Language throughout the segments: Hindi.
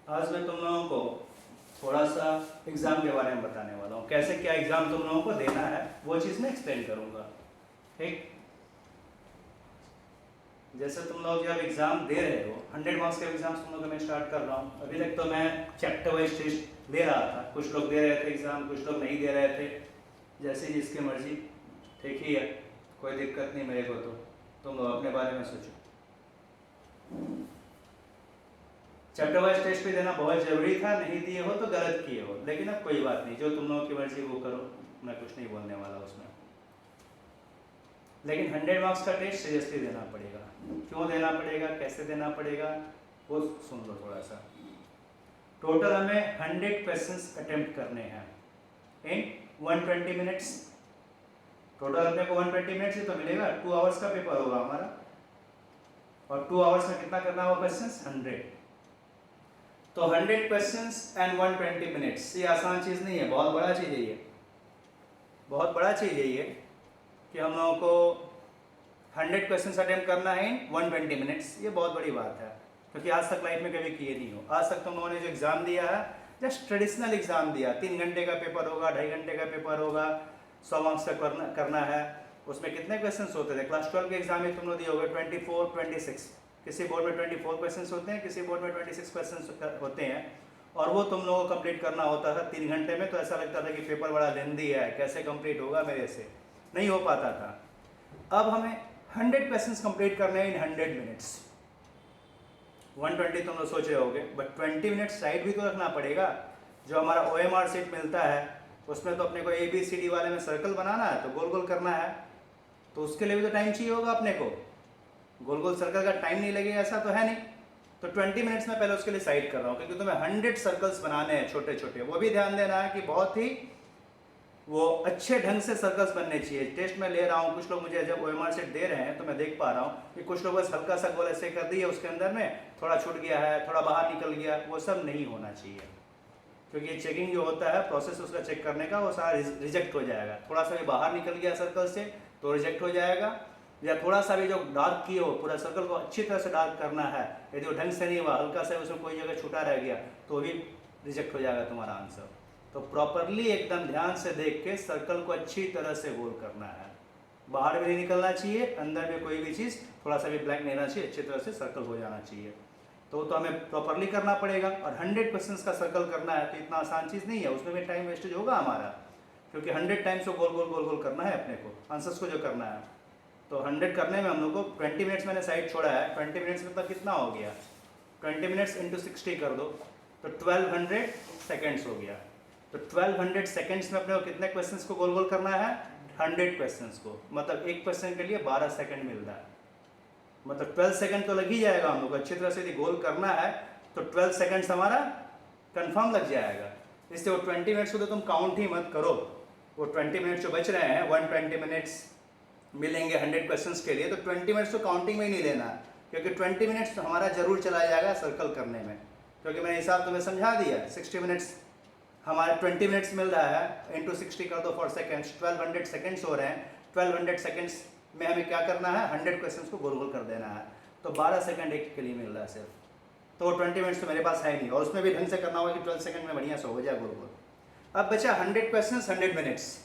आज मैं तुम लोगों को थोड़ा सा एग्ज़ाम के बारे में बताने वाला हूँ, कैसे क्या एग्ज़ाम तुम लोगों को देना है वो चीज़ मैं एक्सप्लेन करूँगा। ठीक, जैसे तुम लोग जब एग्ज़ाम दे रहे हो 100 मार्क्स के एग्ज़ाम तुम लोग मैं स्टार्ट कर रहा हूँ। अभी तक तो मैं चैप्टर वाइज टेस्ट ले रहा था, कुछ लोग दे रहे थे एग्ज़ाम, कुछ लोग नहीं दे रहे थे, जैसे जिसकी मर्जी। ठीक ही है, कोई दिक्कत नहीं मेरे को, तो तुम लोग अपने बारे में सोचो। चैप्टर वाइज टेस्ट भी देना बहुत ज़रूरी था, नहीं दिए हो तो गलत किए हो, लेकिन अब कोई बात नहीं, जो तुम लोगों की मर्जी वो करो, मैं कुछ नहीं बोलने वाला उसमें। लेकिन 100 मार्क्स का टेस्ट सीरियसली देना पड़ेगा। क्यों देना पड़ेगा, कैसे देना पड़ेगा, वो सुन लो थोड़ा सा। टोटल हमें 100 क्वेश्चंस अटेम्प्ट करने हैं इन 120 मिनट्स। टोटल अपने को 120 मिनट्स ही तो मिलेगा, 2 आवर्स का पेपर होगा हमारा, और 2 आवर्स में कितना करना होगा क्वेश्चंस, 100। तो 100 क्वेश्चंस एंड 120 मिनट्स, ये आसान चीज़ नहीं है, बहुत बड़ा चीज़ है ये, बहुत बड़ा चीज़ है ये, कि हम लोगों को 100 क्वेश्चंस अटेम्प्ट करना है 120 मिनट्स। ये बहुत बड़ी बात है, क्योंकि आज तक लाइफ में कभी किए नहीं हो। आज तक तुम लोगों ने जो एग्ज़ाम दिया है जस्ट ट्रेडिशनल एग्ज़ाम दिया, 3 घंटे का पेपर होगा, 2.5 घंटे का पेपर होगा, 100 मार्क्स का करना है। उसमें कितने क्वेश्चंस होते थे, क्लास 12 के एग्जाम में तुम लोग दिए होगे 24, 26, किसी बोर्ड में 24 क्वेश्चंस होते हैं, किसी बोर्ड में 26 क्वेश्चंस होते हैं, और वो तुम लोगों को कंप्लीट करना होता था 3 घंटे में। तो ऐसा लगता था कि पेपर बड़ा लेंदी है, कैसे कंप्लीट होगा मेरे से, नहीं हो पाता था। अब हमें 100 क्वेश्चंस कंप्लीट करने हैं इन 100 मिनट्स। 120 तुम लोग सोच रहे होगे, बट 20 मिनट्स साइड भी तो रखना पड़ेगा। जो हमारा OMR सीट मिलता है उसमें तो अपने को ABCD वाले में सर्कल बनाना है, तो गोल गोल करना है, तो उसके लिए भी तो टाइम चाहिए होगा अपने को। गोल गोल सर्कल का टाइम नहीं लगेगा ऐसा तो है नहीं। तो 20 मिनट्स में पहले उसके लिए साइड कर रहा हूँ, क्योंकि तुम्हें 100 सर्कल्स बनाने हैं छोटे छोटे। वो भी ध्यान देना है कि बहुत ही वो अच्छे ढंग से सर्कल्स बनने चाहिए। टेस्ट में ले रहा हूँ, कुछ लोग मुझे जब OMR सेट दे रहे हैं तो मैं देख पा रहा हूँ कि कुछ लोग बस हल्का सा गोल ऐसे कर दिए, उसके अंदर में थोड़ा छूट गया है, थोड़ा बाहर निकल गया, वो सब नहीं होना चाहिए। क्योंकि चेकिंग जो होता है, प्रोसेस उसका चेक करने का, वो सारा रिजेक्ट हो जाएगा। थोड़ा सा भी बाहर निकल गया सर्कल से तो रिजेक्ट हो जाएगा, या थोड़ा सा भी जो डार्क किए हो, पूरा सर्कल को अच्छी तरह से डार्क करना है, यदि वो ढंग से नहीं हुआ, हल्का सा उसमें कोई जगह छूटा रह गया तो भी रिजेक्ट हो जाएगा तुम्हारा आंसर। तो प्रॉपरली एकदम ध्यान से देख के सर्कल को अच्छी तरह से गोल करना है, बाहर भी नहीं निकलना चाहिए, अंदर में कोई भी चीज़ थोड़ा सा भी ब्लैंक नहीं रहना चाहिए, अच्छी तरह से सर्कल हो जाना चाहिए। तो हमें प्रॉपरली करना पड़ेगा, और 100 क्वेश्चंस का सर्कल करना है तो इतना आसान चीज़ नहीं है, उसमें भी टाइम वेस्टेज होगा हमारा, क्योंकि 100 टाइम्स को गोल गोल गोल गोल करना है अपने को, आंसर्स को जो करना है। तो 100 करने में हम लोग को 20 मिनट्स मैंने साइड छोड़ा है। 20 मिनट्स मतलब कितना हो गया, 20 मिनट्स इंटू 60 कर दो तो 1200 सेकेंड्स हो गया। तो 1200 सेकेंड्स में अपने को कितने क्वेश्चंस को गोल गोल करना है, 100 क्वेश्चंस को। मतलब एक क्वेश्चन के लिए 12 सेकेंड मिल रहा है, मतलब 12 सेकंड तो लग ही जाएगा हम लोग को। अच्छी तरह से यदि गोल करना है तो 12 सेकंड्स हमारा कंफर्म लग जाएगा। इससे वो 20 मिनट्स को तो तुम काउंट ही मत करो, वो 20 मिनट्स जो बच रहे हैं, 120 मिनट्स मिलेंगे 100 क्वेश्चंस के लिए, तो 20 मिनट्स तो काउंटिंग में ही नहीं लेना, क्योंकि 20 मिनट्स तो हमारा जरूर चला जाएगा सर्कल करने में, क्योंकि मैंने हिसाब तुम्हें समझा दिया। 60 मिनट्स हमारे 20 मिनट्स मिल रहा है, इंटू 60 कर दो फॉर सेकेंड्स, 1200 सेकेंड्स हो रहे हैं। 1200 सेकेंड्स में हमें क्या करना है, 100 क्वेश्चंस को गोल गोल कर देना है। तो 12 सेकंड एक के लिए मिल रहा है सिर्फ, तो 20 मिनट्स तो मेरे पास है नहीं, और उसमें भी ढंग से करना होगा कि 12 सेकंड में बढ़िया से हो जाए गोल गोल। अब बचा 100 क्वेश्चंस 100 मिनट्स।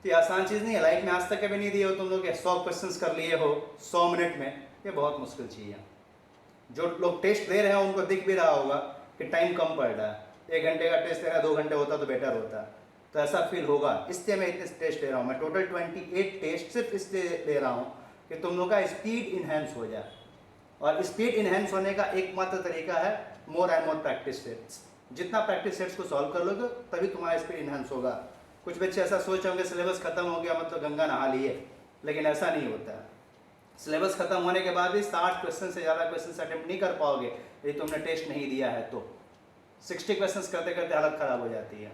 तो ये आसान चीज़ नहीं है, लाइफ में आज तक कभी नहीं दिए हो तुम लोग 100 क्वेश्चंस कर लिए हो 100 मिनट में, ये बहुत मुश्किल चीज़ है। जो लोग टेस्ट दे रहे हैं उनको दिख भी रहा होगा कि टाइम कम पड़ रहा है, 1 घंटे का टेस्ट दे रहा है, 2 घंटे होता तो बेटर होता, तो ऐसा फील होगा। इसलिए मैं इतने टेस्ट ले रहा हूँ, मैं टोटल 28 टेस्ट सिर्फ इसलिए ले रहा हूँ कि तुम लोग का स्पीड इन्हेंस हो जाए। और स्पीड इन्हेंस होने का एकमात्र तरीका है more and more practice sets. जितना प्रैक्टिस सेट्स को सॉल्व कर लोगे तभी तुम्हारा स्पीड इन्हेंस होगा। कुछ बच्चे ऐसा सोच होंगे सिलेबस खत्म हो गया मतलब गंगा नहा लिए, लेकिन ऐसा नहीं होता है। सिलेबस खत्म होने के बाद भी 60 क्वेश्चन से ज़्यादा क्वेश्चन अटेम्प्ट नहीं कर पाओगे यदि तुमने टेस्ट नहीं दिया है तो। 60 क्वेश्चन करते करते हालत ख़राब हो जाती है।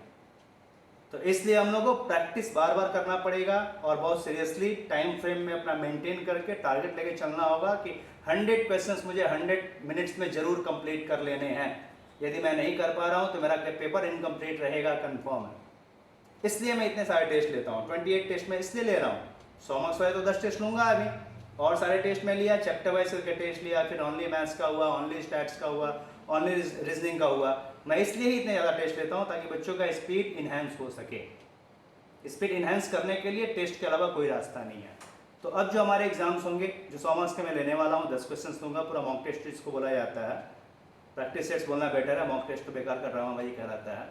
तो इसलिए हम लोग को प्रैक्टिस बार बार करना पड़ेगा, और बहुत सीरियसली टाइम फ्रेम में अपना मेंटेन करके टारगेट लेके चलना होगा कि 100 क्वेश्चंस मुझे 100 मिनट्स में जरूर कंप्लीट कर लेने हैं। यदि मैं नहीं कर पा रहा हूं तो मेरा पेपर इनकम्प्लीट रहेगा, कंफर्म है। इसलिए मैं इतने सारे टेस्ट लेता हूँ, 28 टेस्ट में इसलिए ले रहा हूँ। 100 मार्क्स वाले तो 10 टेस्ट लूंगा अभी, और सारे टेस्ट में लिया, चैप्टर वाइज करके टेस्ट लिया, फिर ओनली मैथ्स का हुआ, ओनली स्टैट्स का हुआ, ओनली रीजनिंग का हुआ। मैं इसलिए ही इतने ज़्यादा टेस्ट लेता हूँ ताकि बच्चों का स्पीड इन्हेंस हो सके। स्पीड इन्हेंस करने के लिए टेस्ट के अलावा कोई रास्ता नहीं है। तो अब जो हमारे एग्जाम्स होंगे, जो 100 मार्क्स के मैं लेने वाला हूँ, 10 क्वेश्चन दूंगा, पूरा मॉक टेस्ट इसको बोला जाता है। प्रैक्टिस सेट्स बोलना बेटर है, मॉक टेस्ट तो बेकार का ड्रामा भाई कहलाता है।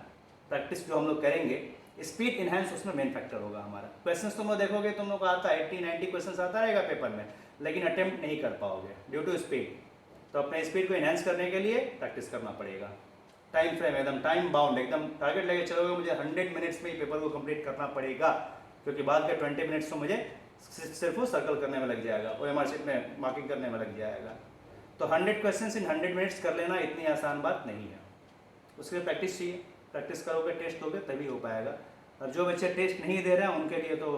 प्रैक्टिस जो हम लोग करेंगे, स्पीड इन्हेंस उसमें मेन फैक्टर होगा हमारा। क्वेश्चंस तुम लोग देखोगे, तुम लोग को आता है 80-90 क्वेश्चंस आता रहेगा पेपर में, लेकिन अटेम्प्ट नहीं कर पाओगे ड्यू टू स्पीड। तो अपने स्पीड को इन्हेंस करने के लिए प्रैक्टिस करना पड़ेगा। टाइम फ्रेम एकदम टाइम बाउंड, एकदम टारगेट लेके चलोगे, मुझे 100 मिनट्स में ही पेपर को कंप्लीट करना पड़ेगा, क्योंकि बाद के 20 मिनट्स तो मुझे सिर्फ वो सर्कल करने में लग जाएगा, OMR शीट में मार्किंग करने में लग जाएगा। तो 100 क्वेश्चन इन 100 मिनट्स कर लेना इतनी आसान बात नहीं है, उसके लिए प्रैक्टिस चाहिए। प्रैक्टिस करोगे, टेस्ट दोगे, तभी हो पाएगा। और जो बच्चे टेस्ट नहीं दे रहे हैं उनके लिए तो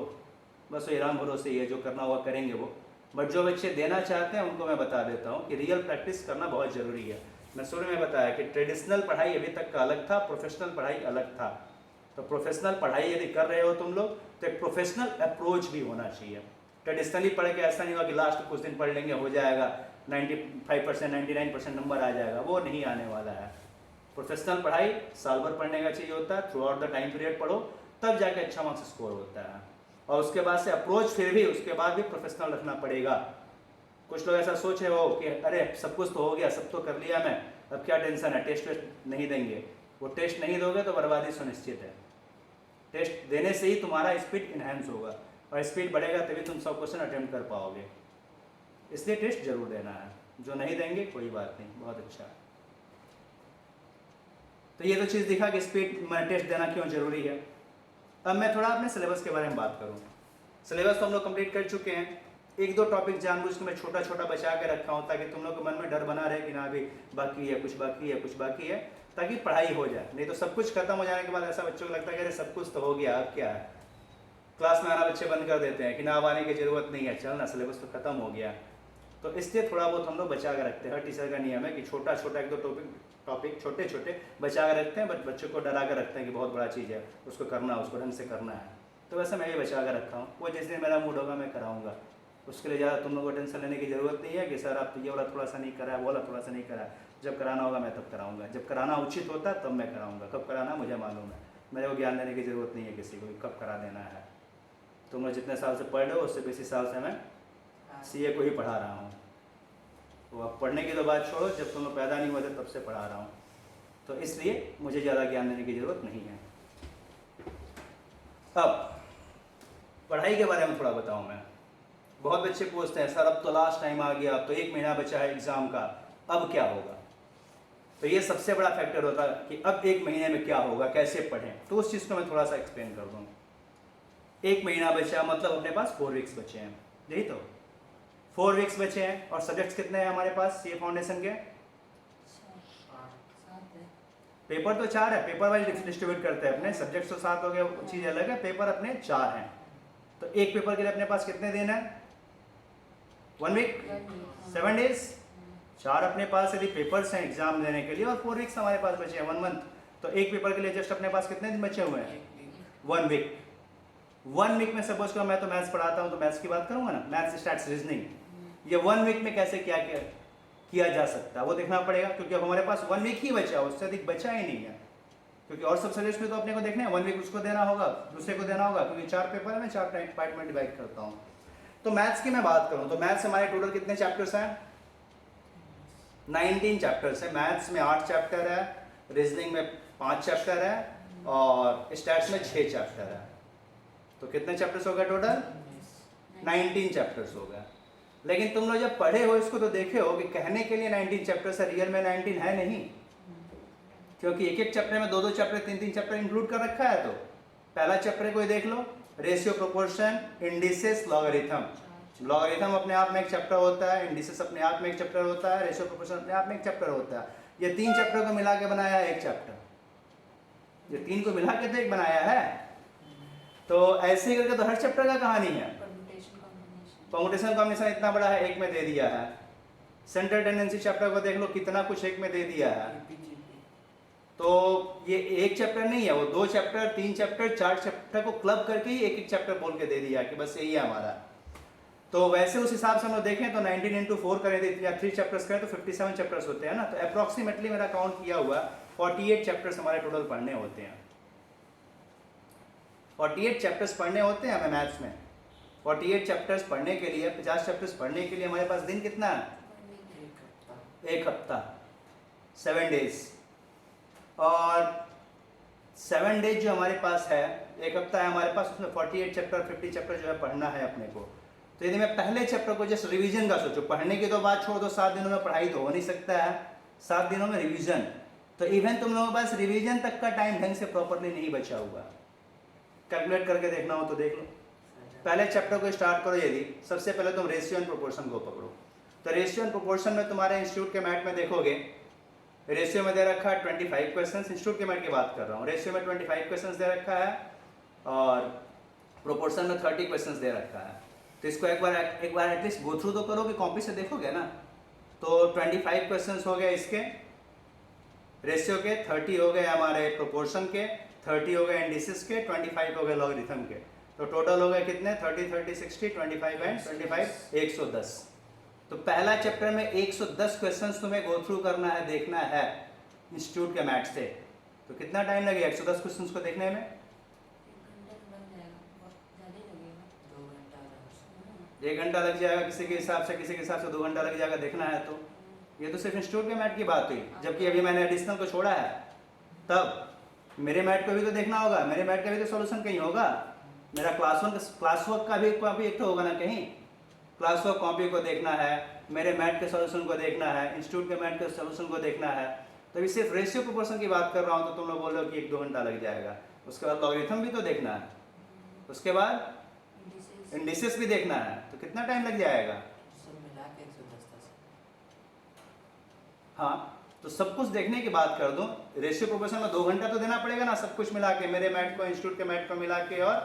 बस वो ईरान भरोसे ही है, जो करना हुआ करेंगे वो। बट जो बच्चे देना चाहते हैं उनको मैं बता देता हूँ कि रियल प्रैक्टिस करना बहुत ज़रूरी है। मैं शुरू में बताया कि ट्रेडिशनल पढ़ाई अभी तक का अलग था, प्रोफेशनल पढ़ाई अलग था। तो प्रोफेशनल पढ़ाई यदि कर रहे हो तुम लोग, तो एक प्रोफेशनल अप्रोच भी होना चाहिए। ट्रेडिशनली पढ़ के ऐसा नहीं होगा कि लास्ट कुछ दिन पढ़ लेंगे हो जाएगा, 95% 99% नंबर आ जाएगा, वो नहीं आने वाला है। प्रोफेशनल पढ़ाई साल भर पढ़ने का चाहिए होता है, through out the time period पढ़ो, तब जाके अच्छा मार्क्स स्कोर होता है। और उसके बाद से अप्रोच फिर भी उसके बाद भी प्रोफेशनल रखना पड़ेगा। कुछ लोग ऐसा सोच रहे हो कि अरे सब कुछ तो हो गया, सब तो कर लिया मैं, अब क्या टेंशन है, टेस्ट वेस्ट नहीं देंगे। वो टेस्ट नहीं दोगे तो बर्बादी सुनिश्चित है। टेस्ट देने से ही तुम्हारा स्पीड इन्हेंस होगा, और स्पीड बढ़ेगा तभी तुम 100 क्वेश्चन अटेम्प्ट कर पाओगे। इसलिए टेस्ट जरूर देना है। जो नहीं देंगे कोई बात नहीं, बहुत अच्छा। तो ये तो चीज़ दिखा कि स्पीड में टेस्ट देना क्यों जरूरी है। अब मैं थोड़ा अपने सिलेबस के बारे में बात करूँ। सिलेबस तो हम लोग कंप्लीट कर चुके हैं। एक दो टॉपिक जानबूझ के मैं छोटा छोटा बचा के रखा हूँ ताकि तुम लोग के मन में डर बना रहे कि ना अभी बाकी है, कुछ बाकी है, कुछ बाकी है, ताकि पढ़ाई हो जाए। नहीं तो सब कुछ खत्म हो जाने के बाद ऐसा बच्चों को लगता है कि अरे सब कुछ तो हो गया, अब क्या है। क्लास में आना बच्चे बंद कर देते हैं कि ना अब आने की जरूरत नहीं है, चल ना सिलेबस तो खत्म हो गया। तो इसलिए थोड़ा बहुत हम लोग बचा के रखते हैं। हर टीचर का नियम है कि छोटा छोटा एक दो टॉपिक छोटे छोटे बचा के रखते हैं, बट बच्चों को डरा कर रखते हैं कि बहुत बड़ा चीज़ है, उसको करना, उसको ढंग से करना है। तो वैसे मैं ये बचा कर रखा हूँ, वो जिस दिन मेरा मूड होगा मैं कराऊंगा। उसके लिए ज़्यादा तुम लोगों को टेंशन लेने की ज़रूरत नहीं है कि सर आप ये वाला थोड़ा सा नहीं करा, वो वाला थोड़ा सा नहीं करा। जब कराना होगा मैं तब कराऊंगा, जब कराना उचित होता है तब मैं कराऊंगा। कब कराना मुझे मालूम है, मेरे को ज्ञान देने की ज़रूरत नहीं है किसी को कब करा देना है। तुम लोग जितने साल से पढ़ रहे हो उससे बेसी साल से मैं CA को ही पढ़ा रहा हूँ। तो अब पढ़ने की तो बात छोड़ो, जब तुम लोग पैदा नहीं हुए थे तब से पढ़ा रहा हूँ, तो इसलिए मुझे ज़्यादा ज्ञान देने की ज़रूरत नहीं है। अब पढ़ाई के बारे में थोड़ा बताऊँ मैं। बहुत बच्चे पूछते हैं सर अब तो लास्ट टाइम आ गया, अब तो 1 महीना बचा है एग्ज़ाम का, अब क्या होगा। तो ये सबसे बड़ा फैक्टर होता है कि अब 1 महीने में क्या होगा, कैसे पढ़ें। तो उस चीज़ को मैं थोड़ा सा एक्सप्लेन कर दूँ। 1 महीना बचा मतलब अपने पास 4 वीक्स बचे हैं, यही तो 4 वीक्स बचे हैं। और सब्जेक्ट्स कितने हैं हमारे पास CA फाउंडेशन के? पेपर तो 4 है, पेपर वाइज डिस्ट्रीब्यूट करते हैं अपने। सब्जेक्ट्स तो 7 हो गए, चीज़ अलग है, पेपर अपने 4 हैं। तो एक पेपर के लिए अपने पास कितने दिन है? 1 वीक, 7 डेज। 4 अपने पास यदि पेपर्स हैं एग्जाम देने के लिए, और 4 वीक्स हमारे पास बचे हैं, 1 मंथ। तो एक पेपर के लिए जस्ट अपने पास कितने दिन बचे हुए हैं? 1 वीक। 1 वीक में सपोज करो मैं तो मैथ्स पढ़ाता हूँ, तो मैथ्स की बात करूँगा ना, मैथ्स स्टैट्स रीजनिंग, ये 1 वीक में कैसे क्या किया जा सकता है वो देखना पड़ेगा, क्योंकि अब हमारे पास 1 वीक ही बचा, उससे अधिक बचा ही नहीं है। क्योंकि और सब सब्जेक्ट्स में तो अपने को देखना है, 1 वीक उसको देना होगा, दूसरे को देना होगा, क्योंकि 4 पेपर है, मैं 4 पार्ट में डिवाइड करता हूँ। तो मैथ्स की मैं बात करूँ तो मैथ्स हमारे टोटल कितने चैप्टर्स हैं? 19 चैप्टर्स है। मैथ्स में 8 चैप्टर है, रीजनिंग में 5 चैप्टर है, और स्टैट्स में 6 चैप्टर है। तो कितने चैप्टर्स हो गए टोटल? 19 चैप्टर्स हो गए। लेकिन तुम लोग जब पढ़े हो इसको तो देखे हो कि कहने के लिए 19 चैप्टर्स है, रियल में 19 है नहीं, क्योंकि एक एक चैप्टर में 2-2 चैप्टर 3-3 चैप्टर इंक्लूड कर रखा है। तो पहला चैप्टर कोई देख लो, ratio, proportion, indices, logarithm. Logarithm अपने आप में एक चैप्टर होता है, इंडिसेस अपने आप में एक चैप्टर होता है, रेशियो प्रोपोर्शन अपने आप में एक चैप्टर होता है। ये 3 चैप्टर को मिला के बनाया है एक चैप्टर, ये 3 को मिला के तो एक बनाया है। तो ऐसे ही करके तो हर चैप्टर का कहानी है। परम्यूटेशन कॉम्बिनेशन इतना बड़ा है, एक में दे दिया है। सेंट्रल टेंडेंसी चैप्टर को देख लो, कितना कुछ एक में दे दिया है। तो ये एक चैप्टर नहीं है, वो 2 चैप्टर, 3 चैप्टर, 4 चैप्टर को क्लब करके ही एक एक चैप्टर बोल के दे दिया कि बस यही है हमारा। तो वैसे उस हिसाब से हम लोग देखें तो 19 इंटू 4 करें या 3 चैप्टर्स करें तो 57 चैप्टर्स होते हैं ना, तो अप्रॉक्सीमेटली मेरा काउंट किया हुआ 48 चैप्टर्स हमारे टोटल पढ़ने होते हैं। 48 चैप्टर्स पढ़ने होते हैं हमें मैथ्स में। 48 चैप्टर्स पढ़ने के लिए, 50 चैप्टर्स पढ़ने के लिए हमारे पास दिन कितना है? एक हफ्ता, 7 डेज। और 7 डेज जो हमारे पास है, एक हफ्ता है हमारे पास, उसमें 48 चैप्टर 50 चैप्टर जो है पढ़ना है अपने को। तो यदि मैं पहले चैप्टर को जस्ट रिवीजन का सोचो, पढ़ने की तो बात छोड़ दो, 7 दिनों में पढ़ाई तो हो नहीं सकता है, 7 दिनों में रिवीजन, तो इवन तुम लोगों के पास रिवीजन तक का टाइम ढंग से प्रॉपरली नहीं बचा हुआ। कैलकुलेट करके देखना हो तो देख लो। पहले चैप्टर को स्टार्ट करो, यदि सबसे पहले तुम रेशियो एंड प्रोपोर्शन को पकड़ो, तो रेशियो एंड प्रोपोर्शन में तुम्हारे इंस्टीट्यूट के मैट में देखोगे, रेशियो में दे रखा है 25 क्वेश्चंस, इंस्टीट्यूट के मैट की बात कर रहा हूँ। रेशियो में 25 क्वेश्चंस दे रखा है और प्रोपोर्शन में 30 क्वेश्चंस दे रखा है। तो इसको एक बार एटलीस्ट गो थ्रू तो करोगे, कॉपी से देखोगे ना। तो 25 क्वेश्चंस हो गए इसके रेशियो के, 30 हो गए हमारे प्रोपोर्शन के, 30 हो गए इंडिसेस के, 25 हो गए लॉगरिथम के। तो टोटल हो गए कितने? 30 30 60, 25 एंड 25 110। तो पहला चैप्टर में 110 क्वेश्चंस तुम्हें गो थ्रू करना है, देखना है इंस्टीट्यूट के मैथ से। तो कितना टाइम लगेगा 110 क्वेश्चंस को देखने में? 1 घंटा लग जाएगा किसी के हिसाब से, किसी के हिसाब से 2 घंटा लग जाएगा, देखना है तो। ये तो सिर्फ इंस्टीट्यूट के मैथ की बात हुई, जबकि अभी मैंने एडिशनल को छोड़ा है। तब मेरे मैथ को भी तो देखना होगा, मेरे मैथ का भी तो सॉल्यूशन कहीं होगा, मेरा क्लास वर्क का भी कॉपी एक तो होगा ना कहीं, क्लास वर्क कॉपी को देखना है, मेरे मैथ के सॉल्यूशन को देखना है, इंस्टीट्यूट के मैथ के सॉल्यूशन को देखना है। तो अभी सिर्फ रेशियो प्रोपोर्शन की बात कर रहा हूँ तो तुम लोग बोल रहे हो कि 1-2 घंटा लग जाएगा। उसके बाद लॉगरिथम भी तो देखना है, उसके बाद इंडिसेस भी देखना है, तो कितना टाइम लग जाएगा? हाँ, तो सब कुछ देखने की बात कर दूं, रेशियो प्रोपोर्शन में 2 घंटा तो देना पड़ेगा ना, सब कुछ मिला के, मेरे मैथ को, इंस्टीट्यूट के मैथ को मिला के और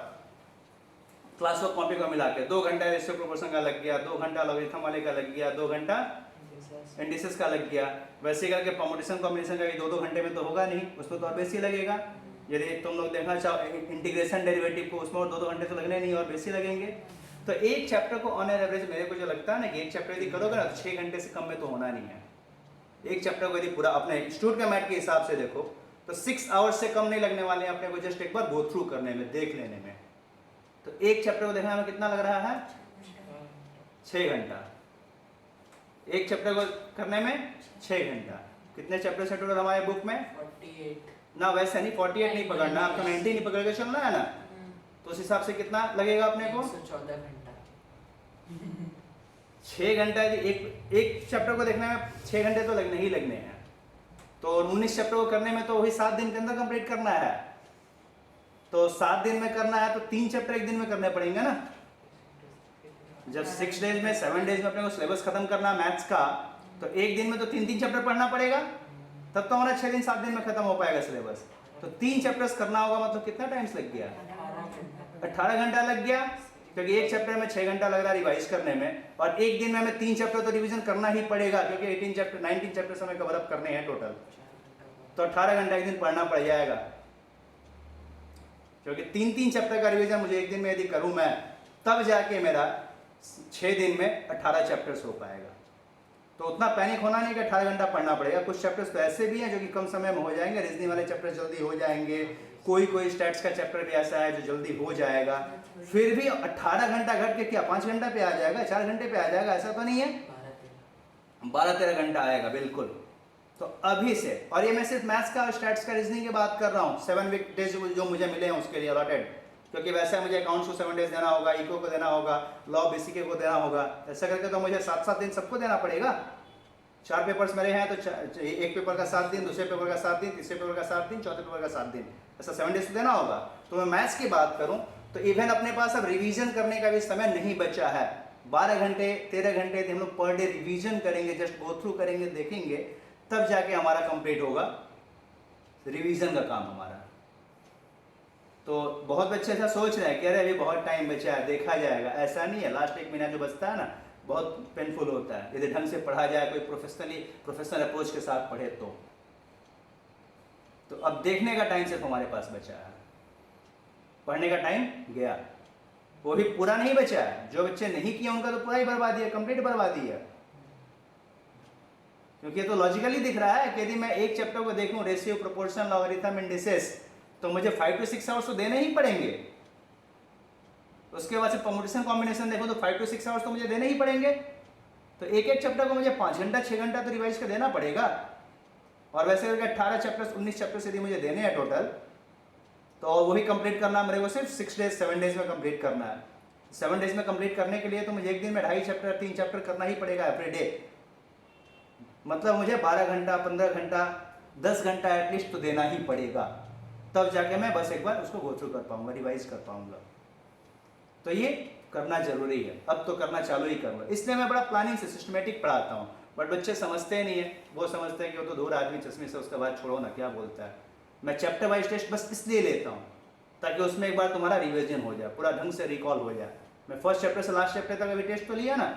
क्लास वर्क कॉपी को मिला के 2 घंटा रेशियो प्रोपोर्शन का लग गया, 2 घंटा लॉगरिथम वाले का लग गया, 2 घंटा इंडिसेस का लग गया। वैसे करके परमुटेशन कॉम्बिनेशन का 2-2 घंटे में तो होगा नहीं, उसमें तो और बेसी लगेगा। यदि तुम लोग देखना चाहो इंटीग्रेशन डेरिवेटिव को, उसमें और 2-2 घंटे तो लगने नहीं और बेसी लगेंगे। तो एक चैप्टर को ऑन एवरेज मेरे को जो लगता है ना कि एक चैप्टर यदि करोगे ना तो 6 घंटे से कम में तो होना नहीं है। एक चैप्टर को यदि पूरा अपने इंस्टीट्यूट के मैथ के हिसाब से देखो तो 6 आवर्स से कम नहीं लगने वाले हैं अपने को, जस्ट एक बार गो थ्रू करने में, देख लेने में। तो एक चैप्टर को देखने में कितना लग रहा है? 6 घंटा। एक चैप्टर को करने में 6 घंटा। कितने चैप्टर है टोटल हमारे बुक में? 48 ना, वैसे नहीं, 48 नहीं पकड़ना, आप तो 90 नहीं पकड़ के चलना है ना। तो उस हिसाब से कितना लगेगा अपने को? 114 घंटा। 6 घंटा यदि एक चैप्टर को देखने में 6 घंटे तो लगने ही लगने हैं। तो 19 चैप्टर को करने में तो वही 7 दिन के अंदर कंप्लीट करना है। तो 7 दिन में करना है तो 3 चैप्टर एक दिन में करने पड़ेंगे ना। जब 6 डेज में 7 डेज में अपने को सिलेबस खत्म करना मैथ्स का, तो एक दिन में तो 3-3 चैप्टर पढ़ना पड़ेगा, तब तो हमारा 6 दिन 7 दिन में खत्म हो पाएगा सिलेबस। तो 3 चैप्टर्स करना होगा, मतलब कितना टाइम लग गया? 18 घंटा लग गया, क्योंकि एक चैप्टर में 6 घंटा लग रहा है रिवाइज करने में, और एक दिन में हमें 3 चैप्टर तो रिवीजन करना ही पड़ेगा, क्योंकि 19 चैप्टर्स हमें कवर अप करने हैं टोटल। तो 18 घंटा एक दिन पढ़ना पड़ जाएगा, क्योंकि 3-3 चैप्टर का रिवीजन मुझे एक दिन में यदि करूं मैं, तब जाके मेरा 6 दिन में 18 चैप्टर्स हो पाएगा। तो उतना पैनिक होना नहीं कि 18 घंटा पढ़ना पड़ेगा। कुछ चैप्टर्स तो ऐसे भी हैं जो कि कम समय में हो जाएंगे, रीजनिंग वाले चैप्टर जल्दी हो जाएंगे, कोई स्टैट्स का चैप्टर भी ऐसा है जो जल्दी हो जाएगा। फिर भी 18 घंटा घट के क्या 5 घंटा पे आ जाएगा, 4 घंटे पे आ जाएगा, ऐसा तो नहीं है, 12-13 घंटा आएगा बिल्कुल। तो अभी से, और ये मैं सिर्फ मैथ्स का, स्टैट्स का, रीजनिंग की बात कर रहा हूँ। 7 वीक डेज जो मुझे मिले हैं उसके लिए अलॉटेड, क्योंकि वैसे मुझे अकाउंट्स को 7 डेज देना होगा, इको को देना होगा, लॉ बीसीके को देना होगा, ऐसा करके तो मुझे 7-7 दिन सबको देना पड़ेगा। 4 पेपर्स मेरे हैं तो एक पेपर का 7 दिन, दूसरे पेपर का 7 दिन, तीसरे पेपर का 7 दिन, चौथे पेपर का 7 दिन, ऐसा 7 डेज देना होगा। तो मैं मैथ्स की बात करूं तो इवन अपने पास अब रिवीजन करने का भी समय नहीं बचा है। 12 घंटे 13 घंटे हम लोग पर डे रिवीजन करेंगे, जस्ट गो थ्रू करेंगे, देखेंगे, तब जाके हमारा कंप्लीट होगा रिवीजन का काम हमारा। तो बहुत बच्चे ऐसा सोच रहे हैं कि अरे अभी बहुत टाइम बचा है, देखा जाएगा। ऐसा नहीं है, लास्ट 1 महीना जो बचता है ना बहुत पेनफुल होता है यदि ढंग से पढ़ा जाए, कोई प्रोफेशनल अप्रोच के साथ पढ़े तो अब देखने का टाइम सिर्फ हमारे पास बचा है, पढ़ने का टाइम गया। वो भी पूरा नहीं बचा है। जो बच्चे नहीं किए उनका तो पूरा ही बर्बादी है, कंप्लीट बर्बादी है। क्योंकि ये तो लॉजिकली दिख रहा है कि यदि मैं एक चैप्टर को देखूं, रेशियो, प्रोपोर्शन, लॉगरिथम, इंडिसेस, तो मुझे 5 to 6 आवर्स तो देने ही पड़ेंगे। उसके बाद से परमुटेशन कॉम्बिनेशन देखो तो 5 to 6 आवर्स तो मुझे देने ही पड़ेंगे। तो एक एक चैप्टर को मुझे 5 घंटा 6 घंटा तो रिवाइज कर देना पड़ेगा। और वैसे करके 18 चैप्टर्स 19 चैप्टर्स यदि मुझे देने हैं टोटल, तो वही कंप्लीट करना मेरे को सिर्फ 6 डेज 7 डेज में कंप्लीट करना है। 7 डेज में कंप्लीट करने के लिए तो मुझे एक दिन में 2.5 चैप्टर 3 चैप्टर करना ही पड़ेगा एवरी डे। मतलब मुझे 12 घंटा 15 घंटा 10 घंटा एटलीस्ट तो देना ही पड़ेगा, तब जाके मैं बस एक बार उसको गो थ्रू कर पाऊंगा, रिवाइज कर पाऊंगा। तो ये करना जरूरी है, अब तो करना चालू ही करूँगा। इसलिए मैं बड़ा प्लानिंग से सिस्टमेटिक पढ़ाता हूँ, बट बच्चे समझते नहीं है। वो समझते हैं कि वो तो दूर आदमी चश्मे से, उसके बाद छोड़ो ना, क्या बोलता है। मैं चैप्टर वाइज टेस्ट बस इसलिए लेता हूँ ताकि उसमें एक बार तुम्हारा रिविजन हो जाए, पूरा ढंग से रिकॉल हो जाए। मैं फर्स्ट चैप्टर से लास्ट चैप्टर तक अभी टेस्ट तो लिया ना,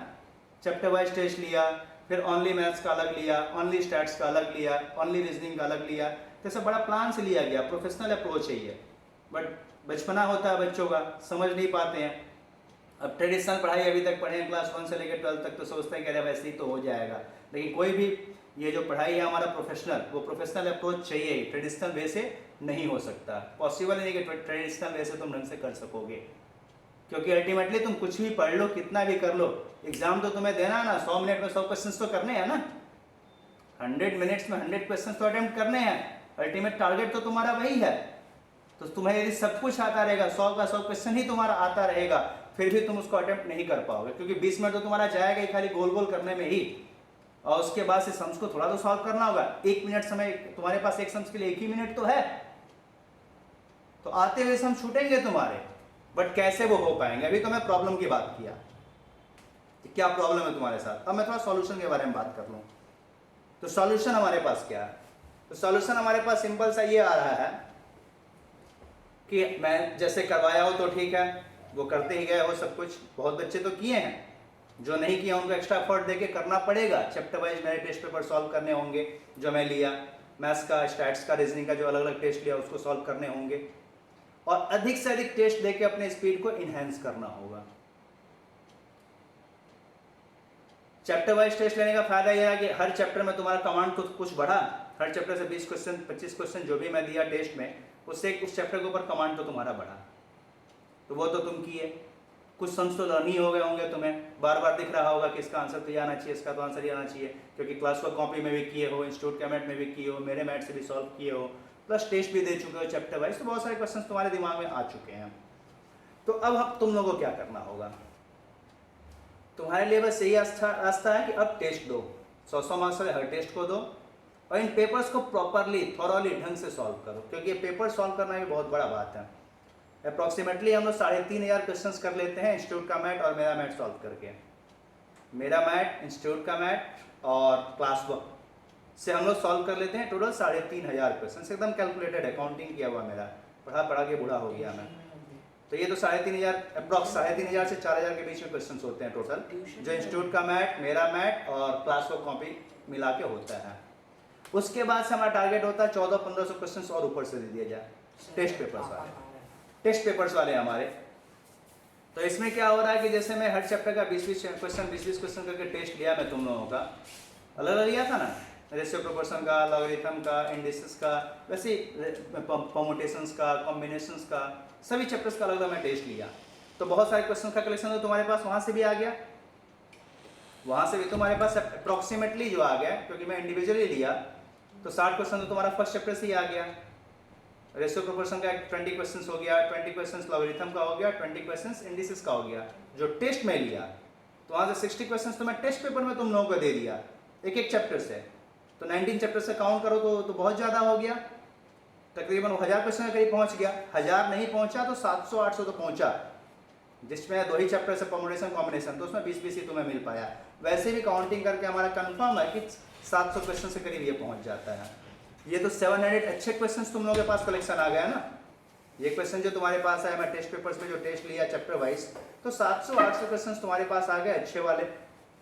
चैप्टर वाइज टेस्ट लिया, फिर ओनली मैथ्स का अलग लिया, ओनली स्टैट्स का अलग लिया, ओनली रीजनिंग का अलग लिया। तो सब बड़ा प्लान से लिया गया, प्रोफेशनल अप्रोच है ये। बट बचपना होता है बच्चों का, समझ नहीं पाते हैं। अब ट्रेडिशनल पढ़ाई अभी तक पढ़े हैं क्लास 1 से लेकर 12 तक, तो सोचते हैं कि अरे वैसे ही तो हो जाएगा। लेकिन कोई भी ये जो पढ़ाई है हमारा प्रोफेशनल, वो प्रोफेशनल अप्रोच चाहिए ही, ट्रेडिशनल वे से नहीं हो सकता। पॉसिबल नहीं कि ट्रेडिशनल वे से तुम ढंग से कर सकोगे, क्योंकि अल्टीमेटली तुम कुछ भी पढ़ लो, कितना भी कर लो, एग्जाम तो तुम्हें देना है ना। 100 मिनट में 100 क्वेश्चन तो करने हैं ना, 100 मिनट्स में 100 क्वेश्चन तो अटेम्प्ट करने हैं। अल्टीमेट टारगेट तो तुम्हारा वही है। तो तुम्हें यदि सब कुछ आता रहेगा, 100 का 100 क्वेश्चन ही तुम्हारा आता रहेगा, फिर भी तुम उसको अटेम्प्ट नहीं कर पाओगे, क्योंकि 20 मिनट तो तुम्हारा जाएगा ही खाली गोल गोल करने में ही। और उसके बाद से सम्स को थोड़ा तो सॉल्व करना होगा। 1 मिनट समय तुम्हारे पास, एक सम्स के लिए 1 ही मिनट तो है। तो आते हुए सम छूटेंगे तुम्हारे, बट कैसे वो हो पाएंगे। अभी तो मैं प्रॉब्लम की बात किया, क्या प्रॉब्लम है तुम्हारे साथ। अब मैं थोड़ा सॉल्यूशन के बारे में बात कर लूं। तो सॉल्यूशन हमारे पास क्या है। तो सॉल्यूशन हमारे पास सिंपल सा ये आ रहा है कि मैं जैसे करवाया हो तो ठीक है, वो करते ही गए हो सब कुछ। बहुत बच्चे तो किए हैं, जो नहीं किया उनको एक्स्ट्रा एफर्ट देके करना पड़ेगा। चैप्टर वाइज मेरे टेस्ट पेपर सॉल्व करने होंगे, जो मैं लिया, मैथ्स का, स्टैट्स का, रीजनिंग का जो अलग अलग टेस्ट लिया उसको सॉल्व करने होंगे, और अधिक से अधिक टेस्ट देके अपने स्पीड को इनहेंस करना होगा। चैप्टर वाइज टेस्ट लेने का फायदा यह है कि हर चैप्टर में तुम्हारा कमांड कुछ बढ़ा। हर चैप्टर से 20 क्वेश्चन 25 क्वेश्चन जो भी मैं दिया टेस्ट में, उससे उस चैप्टर के ऊपर कमांड तो तुम्हारा बढ़ा। तो वो तो तुम किए। कुछ सम्स तो लर्न ही हो गए होंगे, तुम्हें बार बार दिख रहा होगा कि इसका आंसर तो ये आना चाहिए, इसका तो आंसर ही आना चाहिए, क्योंकि क्लास वर्क कॉपी में भी किए हो, इंस्टीट्यूट का मैट में भी किए हो, मेरे मैट से भी सॉल्व किए हो, प्लस टेस्ट भी दे चुके हो चैप्टर वाइज। तो बहुत सारे क्वेश्चन तुम्हारे दिमाग में आ चुके हैं। तो अब तुम लोगों को क्या करना होगा। तुम्हारे लिए बस यही रास्ता है कि अब टेस्ट दो, 100 मार्क्स वाले हर टेस्ट को दो, और इन पेपर्स को प्रॉपरली थॉरली ढंग से सॉल्व करो, क्योंकि ये पेपर सॉल्व करना भी बहुत बड़ा बात है। अप्रॉक्सीमेटली हम लोग 3500 क्वेश्चंस कर लेते हैं इंस्टीट्यूट का मैट और मेरा मैट सॉल्व करके। मेरा मैट, इंस्टीट्यूट का मैट और क्लास वर्क से हम लोग सॉल्व कर लेते हैं टोटल 3500 क्वेश्चन। एकदम कैलकुलेटेड, अकाउंटिंग किया हुआ मेरा, पढ़ा के बूढ़ा हो गया मैं। तो ये तो 3500 अप्रॉक्स 3500 से 4000 के बीच में क्वेश्चन होते हैं टोटल, जो इंस्टीट्यूट का मैट, मेरा मैट और क्लास वर्क कॉपी मिला के होता है। उसके बाद से हमारा टारगेट होता है 1400-1500 क्वेश्चन और ऊपर से दे दिया जाए टेस्ट पेपर्स वाले। टेस्ट पेपर्स वाले हमारे, तो इसमें क्या हो रहा है कि जैसे मैं हर चैप्टर का 20-20 क्वेश्चन करके टेस्ट लिया मैं तुम लोगों का, अलग अलग लिया था ना, रेशियो प्रोपोर्शन का, लॉगरिथम का, इंडिसेस का, वैसे परमुटेशंस का, कॉम्बिनेशंस का, सभी चैप्टर्स का अलग अलग मैं टेस्ट लिया। तो बहुत सारे क्वेश्चन का कलेक्शन तो तुम्हारे पास वहाँ से भी आ गया, वहाँ से भी तुम्हारे पास अप्रॉक्सीमेटली जो आ गया, क्योंकि मैं इंडिविजुअली लिया, तो 60 क्वेश्चन तो तुम्हारा फर्स्ट चैप्टर से ही आ गया। रेशियो प्रोपोर्शन का 20 क्वेश्चंस हो गया, 20 क्वेश्चंस लॉगरिथम का हो गया, 20 क्वेश्चंस इंडिसेस का हो गया, जो टेस्ट में लिया। तो वहाँ से 60 क्वेश्चंस तो मैं टेस्ट पेपर में तुम लोगों को दे दिया एक एक चैप्टर से। तो 19 चैप्टर से काउंट करो तो बहुत ज़्यादा हो गया, तकरीबन 1000 क्वेश्चन के करीब पहुँच गया। 1000 नहीं पहुँचा तो 700-800 तो पहुँचा, जिसमें 2 ही चैप्टर से परमुटेशन कॉम्बिनेशन, तो उसमें 20-20 ही तुम्हें मिल पाया। वैसे भी काउंटिंग करके हमारा कंफर्म है कि 700 क्वेश्चन से करीब ये पहुँच जाता है। ये तो 700 अच्छे क्वेश्चंस तुम लोगों के पास कलेक्शन आ गया ना। ये क्वेश्चन जो तुम्हारे पास है, मैं टेस्ट पेपर्स में जो टेस्ट लिया चैप्टर वाइज, तो 700-800 क्वेश्चंस तुम्हारे पास आ गए अच्छे वाले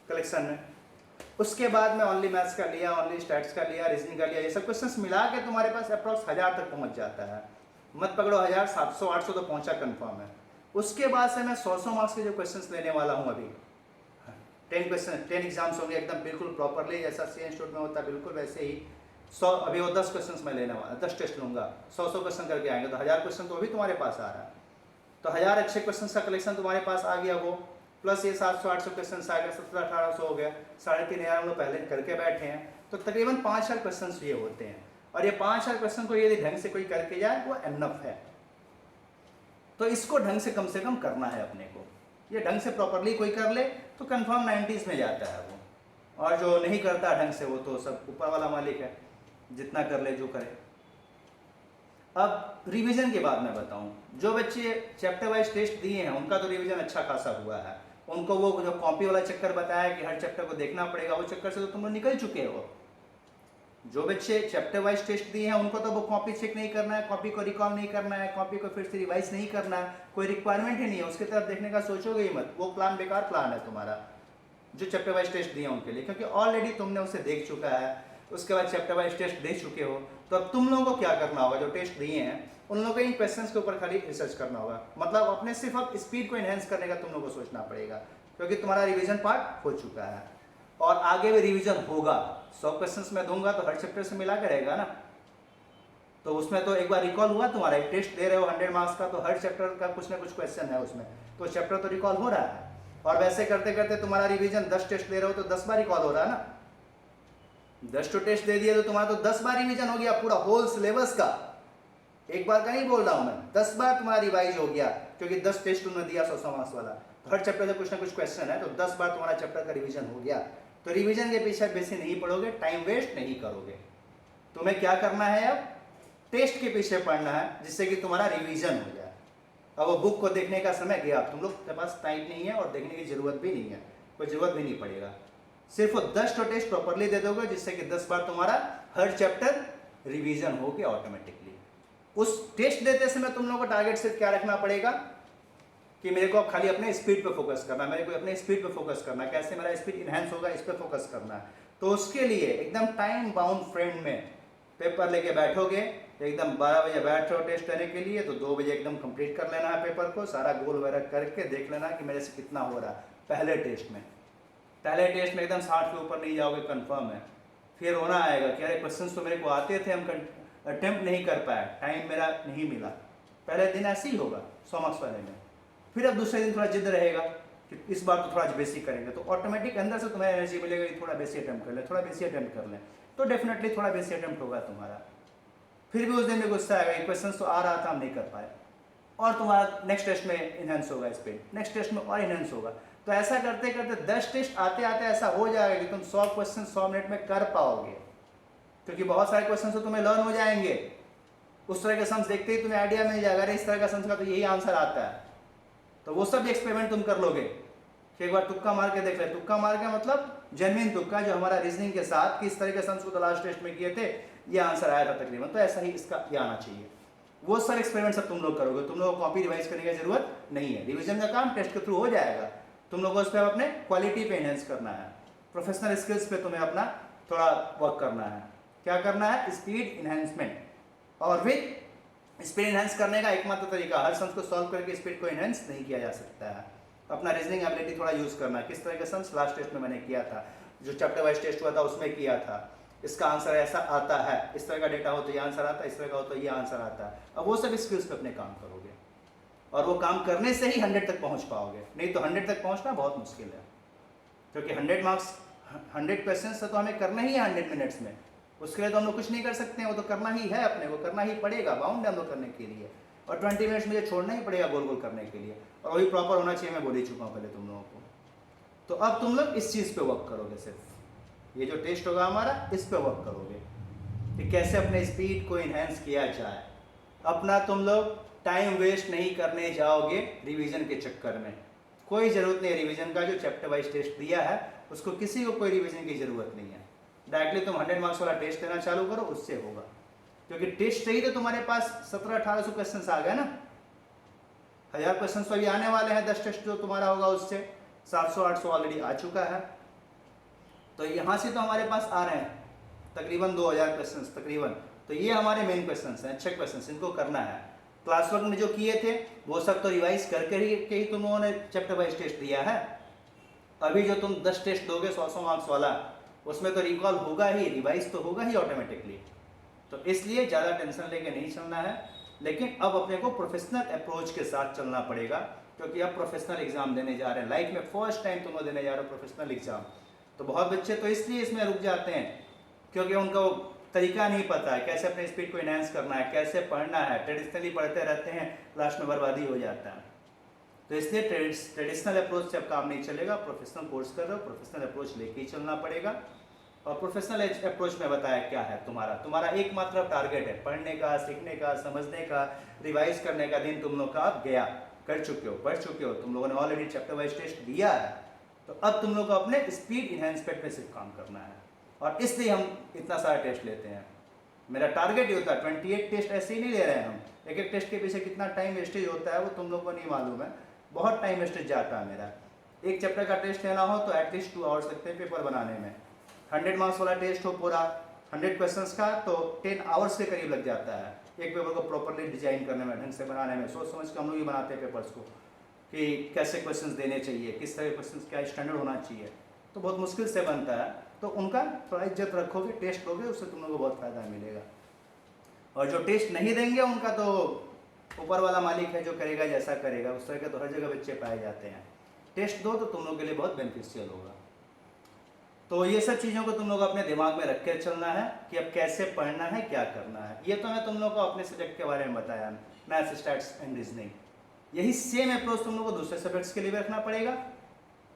कलेक्शन में। उसके बाद में ओनली मैथ्स का लिया, ओनली स्टैट्स का लिया, रीजनिंग का लिया, ये सब क्वेश्चंस मिला के तुम्हारे पास अप्रॉक्स 1000 तक पहुंच जाता है। मत पकड़ो 1000, 700-800 तो पहुंचा कंफर्म है। उसके बाद से मैं 100 मार्क्स के जो क्वेश्चंस लेने वाला हूँ अभी, 10 एग्जाम्स होंगे एकदम बिल्कुल प्रॉपरली, जैसा सी इंस्टीट्यूट में होता है बिल्कुल वैसे ही 100, अभी वो 10 क्वेश्चंस मैं लेने वाला, 10 टेस्ट लूँगा, 100 क्वेश्चन करके आएंगे, तो 1000 क्वेश्चन तो अभी तुम्हारे पास आ रहा है। तो 1000 अच्छे क्वेश्चन का कलेक्शन तुम्हारे पास आ गया, वो प्लस ये 700-800 क्वेश्चन आ गया, 1700-1800 हो गया, 3500 हम लोग पहले करके बैठे हैं, तो तकरीबन 5000 क्वेश्चन ये होते हैं। और ये 5000 क्वेश्चन को यदि ढंग से कोई करके जाए वो एनफ है। तो इसको ढंग से कम करना है अपने को, ये ढंग से प्रॉपरली कोई कर ले तो कंफर्म 90s में जाता है वो, और जो नहीं करता ढंग से वो तो सब ऊपर वाला मालिक है, जितना कर ले जो करे। अब रिवीजन के बाद मैं बताऊं, जो बच्चे चैप्टर वाइज टेस्ट दिए हैं उनका तो रिवीजन अच्छा खासा हुआ है, उनको वो जो कॉपी वाला चक्कर बताया कि हर चैप्टर को देखना पड़ेगा, वो चक्कर से तो तुम लोग निकल चुके हो। जो बच्चे चैप्टर वाइज टेस्ट दिए हैं उनको तो वो कॉपी चेक नहीं करना है, कॉपी को रिकॉल नहीं करना है, कॉपी को फिर से रिवाइज नहीं करना है, कोई रिक्वायरमेंट ही नहीं है, उसकी तरफ देखने का सोचोगे ही मत, वो प्लान बेकार प्लान है तुम्हारा जो चैप्टर वाइज टेस्ट दिया उनके लिए, क्योंकि ऑलरेडी तुमने उसे देख चुका है, उसके बाद चैप्टर वाइज टेस्ट दे चुके हो। तो अब तुम लोगों को क्या करना होगा, जो टेस्ट दिए हैं उन लोगों को इन क्वेश्चंस के ऊपर खाली रिसर्च करना होगा, मतलब अपने सिर्फ अब स्पीड को इनहेंस करने का तुम लोगों को सोचना पड़ेगा, क्योंकि तुम्हारा रिवीजन पार्ट हो चुका है और आगे भी रिवीजन होगा। 100 क्वेश्चंस मैं दूंगा तो हर चैप्टर से मिला के रहेगा ना, तो उसमें तो एक बार रिकॉल हुआ, तुम्हारा एक टेस्ट दे रहे हो 100 मार्क्स का, तो हर चैप्टर का कुछ ना कुछ क्वेश्चन है उसमें, तो चैप्टर तो रिकॉल हो रहा है। और वैसे करते करते तुम्हारा रिवीजन 10 टेस्ट ले रहे हो तो 10 बार रिकॉल हो रहा है ना, 10 टेस्ट दे दिए तो तुम्हारा तो 10 बार रिवीजन हो गया पूरा होल सिलेबस का, एक बार का नहीं बोल रहा हूं मैं, 10 बार तुम्हारा रिवाइज हो गया, क्योंकि 10 टेस्ट तुमने दिया 100 मार्क्स वाला, तो हर चैप्टर से कुछ ना कुछ क्वेश्चन है, तो 10 बार तुम्हारा चैप्टर का रिवीजन हो गया। तो रिवीजन के पीछे बेसी नहीं पढ़ोगे, टाइम वेस्ट नहीं करोगे, तुम्हें क्या करना है अब टेस्ट के पीछे पढ़ना है, जिससे कि तुम्हारा रिवीजन हो जाए। अब वो बुक को देखने का समय गया, तुम लोग के पास टाइम नहीं है और देखने की जरूरत भी नहीं है, कोई जरूरत भी नहीं पड़ेगा, सिर्फ 10 टेस्ट प्रॉपरली दे दोगे, जिससे कि 10 बार तुम्हारा हर चैप्टर रिवीजन हो गया ऑटोमेटिकली। उस टेस्ट देते समय तुम लोगों को टारगेट सिर्फ क्या रखना पड़ेगा कि मेरे को अब खाली अपने स्पीड पे फोकस करना है, मेरे को अपने स्पीड पे फोकस करना है, कैसे मेरा स्पीड इनहेंस होगा इस पे फोकस करना है। तो उसके लिए एकदम टाइम बाउंड फ्रेम में पेपर लेके बैठोगे, एकदम 12 बजे बैठ रहे हो टेस्ट देने के लिए, तो 2 बजे एकदम कंप्लीट कर लेना है पेपर को, सारा गोल वगैरह करके देख लेना कि मेरे से कितना हो रहा है। पहले टेस्ट में एकदम 60 के ऊपर नहीं जाओगे कंफर्म है, फिर होना आएगा कि अरे क्वेश्चन तो मेरे को आते थे, हम अटेम्प्ट नहीं कर पाए, टाइम मेरा नहीं मिला। पहले दिन ऐसे ही होगा 100 मार्क्स वाले में, फिर अब दूसरे दिन थोड़ा जिद रहेगा कि इस बार तो थोड़ा बेसिक करेंगे, तो ऑटोमेटिक अंदर से तुम्हें एनर्जी मिलेगा कि थोड़ा बेसिक अटेम्प्ट कर ले, थोड़ा बेसिक अटेम्प्ट कर ले, तो डेफिनेटली थोड़ा बेसिक अटेम्प्ट होगा तुम्हारा। फिर भी उस दिन में गुस्सा आएगा, ये क्वेश्चन तो आ रहा था हम नहीं कर पाए, और तुम्हारा नेक्स्ट टेस्ट में इनहेंस होगा स्पीड, नेक्स्ट टेस्ट में और इनहेंस होगा। तो ऐसा करते करते 10 टेस्ट आते आते ऐसा हो जाएगा कि तुम 100 क्वेश्चन 100 मिनट में कर पाओगे, क्योंकि बहुत सारे क्वेश्चन तो तुम्हें लर्न हो जाएंगे, उस तरह के सम्स देखते ही तुम्हें आइडिया मिल जाएगा, अरे इस तरह का सम्स का तो यही आंसर आता है, तो वो सब एक्सपेरिमेंट तुम कर लोगे कि एक बार तुक्का मार के देख ले। तुक्का मार के मतलब जेन्युइन तुक्का, जो हमारा रीजनिंग के साथ किस तरह के सम्स को तो लास्ट टेस्ट में किए थे, ये आंसर आया था तकरीबन, तो ऐसा ही इसका ये आना चाहिए। वो सब एक्सपेरिमेंट सब तुम लोग करोगे, तुम लोगों को कॉपी रिवाइज करने की जरूरत नहीं है, रिविजन का काम टेस्ट के थ्रू हो जाएगा। तुम लोगों को उस पर अपने क्वालिटी पे एनहेंस करना है, प्रोफेशनल स्किल्स पे तुम्हें अपना थोड़ा वर्क करना है। क्या करना है, स्पीड इनहेंसमेंट, और विद स्पीड इनहेंस करने का एकमात्र तरीका, हर सम्स को सॉल्व करके स्पीड को इनहेंस नहीं किया जा सकता है, अपना रीजनिंग एबिलिटी थोड़ा यूज करना है। किस तरह के सम्स लास्ट टेस्ट में मैंने किया था, जो चैप्टर वाइज टेस्ट हुआ था उसमें किया था, इसका आंसर ऐसा आता है, इस तरह का डेटा हो तो ये आंसर आता है, इस तरह का हो तो ये आंसर आता है। अब वो सब स्किल्स पे अपने काम करोगे, और वो काम करने से ही 100 तक पहुंच पाओगे, नहीं तो 100 तक पहुंचना बहुत मुश्किल है, क्योंकि 100 मार्क्स 100 क्वेश्चन तो हमें करना ही है 100 मिनट्स में, उसके लिए तो हम लोग कुछ नहीं कर सकते हैं, वो तो करना ही है, अपने को करना ही पड़ेगा, बाउंड है हम लोग करने के लिए, और 20 मिनट्स मुझे छोड़ना ही पड़ेगा गोल गोल करने के लिए, और वही प्रॉपर होना चाहिए, मैं बोल ही चुका हूँ पहले तुम लोगों को। तो अब तुम लोग इस चीज़ पे वर्क करोगे, सिर्फ ये जो टेस्ट होगा हमारा इस पे वर्क करोगे कि कैसे अपने स्पीड को इन्हेंस किया जाए। अपना तुम लोग टाइम वेस्ट नहीं करने जाओगे रिवीजन के चक्कर में, कोई ज़रूरत नहीं है रिवीजन का। जो चैप्टर वाइज टेस्ट दिया है उसको किसी को कोई रिवीजन की ज़रूरत नहीं है, डायरेक्टली तुम 100 मार्क्स वाला टेस्ट देना चालू करो, उससे होगा, क्योंकि टेस्ट से ही तो तुम्हारे पास 1700-1800 क्वेश्चन आ गए ना, 1000 क्वेश्चन तो अभी आने वाले हैं, 10 टेस्ट जो तुम्हारा होगा उससे 700-800 ऑलरेडी आ चुका है, तो यहाँ से तो हमारे पास आ रहे हैं तकरीबन 2000 क्वेश्चन तकरीबन, तो ये हमारे मेन क्वेश्चन हैं, अच्छे क्वेश्चन, इनको करना है। क्लास वर्क में जो किए थे वो सब तो रिवाइज करके ही तुम लोगों ने चैप्टर वाइज टेस्ट दिया है। अभी जो तुम 10 टेस्ट दोगे 100 मार्क्स वाला, उसमें तो रिकॉल होगा ही, रिवाइज तो होगा ही ऑटोमेटिकली। तो इसलिए ज़्यादा टेंशन लेके नहीं चलना है, लेकिन अब अपने को प्रोफेशनल अप्रोच के साथ चलना पड़ेगा, क्योंकि अब प्रोफेशनल एग्जाम देने जा रहे हैं। लाइफ में फर्स्ट टाइम तुम लोग देने जा रहे हो प्रोफेशनल एग्जाम। तो बहुत बच्चे तो इसलिए इसमें रुक जाते हैं क्योंकि उनका वो तरीका नहीं पता है, कैसे अपने स्पीड को इनहेंस करना है, कैसे पढ़ना है। ट्रेडिशनली पढ़ते रहते हैं, लास्ट में बर्बादी हो जाता है। तो इसलिए ट्रेडिशनल अप्रोच से अब काम नहीं चलेगा। प्रोफेशनल कोर्स कर रहे हो, प्रोफेशनल अप्रोच लेके ही चलना पड़ेगा। और प्रोफेशनल अप्रोच में बताया क्या है, तुम्हारा एकमात्र टारगेट है पढ़ने का, सीखने का, समझने का, रिवाइज करने का। दिन तुम लोग का अब गया, कर चुके हो, पढ़ चुके हो, तुम लोगों ने ऑलरेडी चैप्टर वाइज टेस्ट दिया है। तो अब तुम लोग को अपने स्पीड इन्हेंसमेंट में सिर्फ काम करना है, और इसलिए हम इतना सारा टेस्ट लेते हैं। मेरा टारगेट ये होता है 28 टेस्ट ऐसे ही नहीं ले रहे हैं हम। एक एक टेस्ट के पीछे कितना टाइम वेस्टेज होता है वो तुम लोग को नहीं मालूम है। बहुत टाइम वेस्टेज जाता है मेरा। एक चैप्टर का टेस्ट लेना हो तो एटलीस्ट 2 आवर्स लगते हैं पेपर बनाने में। 100 मार्क्स वाला टेस्ट हो पूरा 100 क्वेश्चंस का तो 10 आवर्स के करीब लग जाता है एक पेपर को प्रॉपरली डिजाइन करने में, ढंग से बनाने में। सोच समझ के हम लोग ही बनाते हैं पेपर्स को कि कैसे क्वेश्चंस देने चाहिए, किस तरह के क्वेश्चंस, क्या स्टैंडर्ड होना चाहिए। तो बहुत मुश्किल से बनता है। तो उनका थोड़ा इज्जत रखोगे, टेस्ट लोगे, उससे तुम लोगों को बहुत फ़ायदा मिलेगा। और जो टेस्ट नहीं देंगे उनका तो ऊपर वाला मालिक है जो करेगा जैसा करेगा। उस तरह के तो हर जगह बच्चे पाए जाते हैं। टेस्ट दो तो तुम लोग के लिए बहुत बेनिफिशियल होगा। तो ये सब चीज़ों को तुम लोग अपने दिमाग में रख कर चलना है कि अब कैसे पढ़ना है, क्या करना है। ये तो मैं तुम लोग को अपने सब्जेक्ट के बारे में बताया, मैथ्स, स्टैट्स एंड रीजनिंग। यही सेम अप्रोच तुम लोग को दूसरे सब्जेक्ट्स के लिए भी रखना पड़ेगा,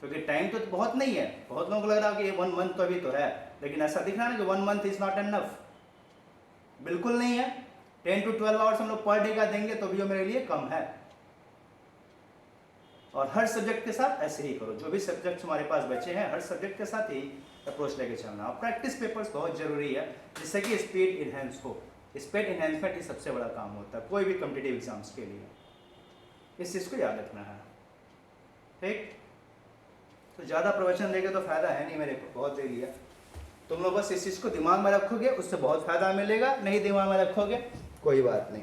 क्योंकि टाइम तो बहुत नहीं है। बहुत लोगों को लग रहा है कि ये 1 मंथ तो अभी तो है, लेकिन ऐसा दिख रहा है ना कि 1 मंथ इज नॉट एनफ। बिल्कुल नहीं है। 10 to 12 आवर्स हम लोग पर डे का देंगे तो भी वो मेरे लिए कम है। और हर सब्जेक्ट के साथ ऐसे ही करो। जो भी सब्जेक्ट हमारे पास बचे हैं हर सब्जेक्ट के साथ ही अप्रोच लेके चलना। और प्रैक्टिस पेपर्स बहुत जरूरी है जिससे कि स्पीड इन्हेंस हो। स्पीड इन्हेंसमेंट ही सबसे बड़ा काम होता है कोई भी कॉम्पिटिटिव एग्जाम्स के लिए। इस चीज़ को याद रखना है, ठीक। तो ज़्यादा प्रवचन देंगे तो फायदा है नहीं, मेरे को बहुत दे लिया। तुम लोग बस इस चीज़ को दिमाग में रखोगे, उससे बहुत फायदा मिलेगा। नहीं दिमाग में रखोगे कोई बात नहीं।